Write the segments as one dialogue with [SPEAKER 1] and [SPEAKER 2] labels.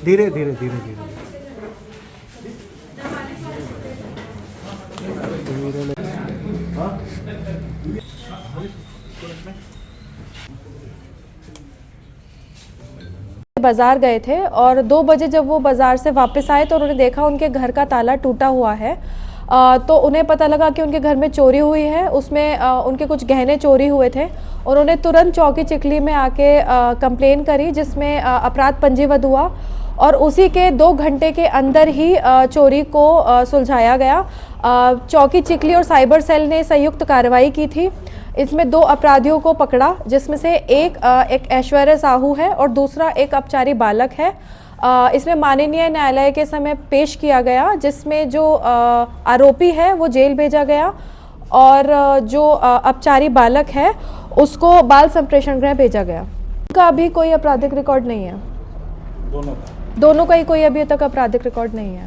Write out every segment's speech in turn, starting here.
[SPEAKER 1] धीरे धीरे धीरे धीरे
[SPEAKER 2] बाजार गए थे और 2 बजे जब वो बाजार से वापस आए तो उन्होंने देखा उनके घर का ताला टूटा हुआ है। तो उन्हें पता लगा कि उनके घर में चोरी हुई है, उसमें उनके कुछ गहने चोरी हुए थे। उन्होंने तुरंत चौकी चिखली में आके कंप्लेन करी, जिसमें अपराध पंजीबद्ध हुआ और उसी के 2 घंटे के अंदर ही चोरी को सुलझाया गया। चौकी चिखली और साइबर सेल ने संयुक्त कार्रवाई की थी। इसमें 2 अपराधियों को पकड़ा, जिसमें से एक ऐश्वर्या साहू है और दूसरा एक अपचारी बालक है। इसमें माननीय न्यायालय के समय पेश किया गया, जिसमें जो आरोपी है वो जेल भेजा गया और जो अपचारी बालक है उसको बाल संप्रेषण गृह भेजा गया। उनका अभी कोई आपराधिक रिकॉर्ड नहीं है। दोनों का ही कोई अभी तक आपराधिक रिकॉर्ड नहीं है।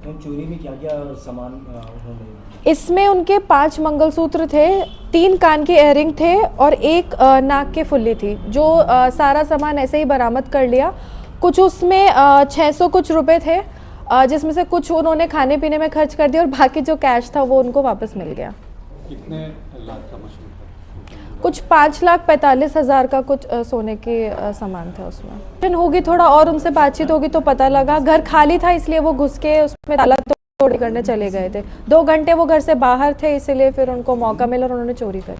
[SPEAKER 3] तो चोरी में क्या क्या सामान उन्होंने?
[SPEAKER 2] इसमें उनके 5 मंगलसूत्र थे, 3 कान के इयररिंग थे और 1 नाक के फुल्ली थी, जो सारा सामान ऐसे ही बरामद कर लिया। कुछ उसमें 600 कुछ रुपए थे, जिसमें से कुछ उन्होंने खाने पीने में खर्च कर दिया और बाकी जो कैश था वो उनको वापस मिल गया।
[SPEAKER 4] कितने लाख का मशहूर था?
[SPEAKER 2] कुछ 5,45,000 का कुछ सोने के सामान था उसमें। होगी थोड़ा और उनसे बातचीत होगी तो पता लगा। घर खाली था इसलिए वो घुस के उसमें ताला तोड़ करने चले गए थे। 2 घंटे वो घर से बाहर थे, इसलिए फिर उनको मौका मिला और उन्होंने चोरी कर।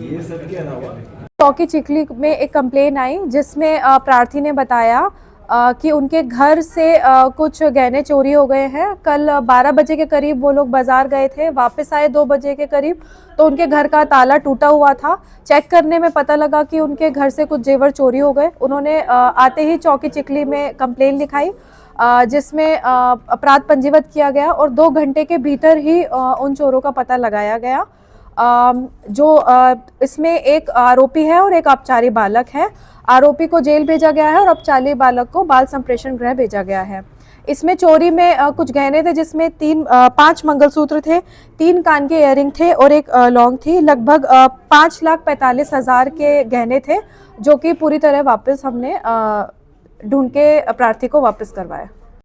[SPEAKER 3] ये सब के अलावा
[SPEAKER 2] चौकी चिखली में एक कंप्लेन आई, जिसमें प्रार्थी ने बताया कि उनके घर से कुछ गहने चोरी हो गए हैं। कल 12 बजे के करीब वो लोग बाजार गए थे, वापस आए 2 बजे के करीब, तो उनके घर का ताला टूटा हुआ था। चेक करने में पता लगा कि उनके घर से कुछ जेवर चोरी हो गए। उन्होंने आते ही चौकी चिखली में कंप्लेन लिखाई, जिसमें अपराध पंजीबद्ध किया गया और 2 घंटे के भीतर ही उन चोरों का पता लगाया गया। जो इसमें एक आरोपी है और एक अपचारी बालक है। आरोपी को जेल भेजा गया है और अपचारी बालक को बाल संप्रेषण गृह भेजा गया है। इसमें चोरी में कुछ गहने थे, जिसमें 5 मंगलसूत्र थे, 3 कान के इयररिंग थे और 1 लौंग थी। लगभग 5,45,000 के गहने थे, जो कि पूरी तरह वापस हमने ढूंढ के प्रार्थी को वापस करवाया।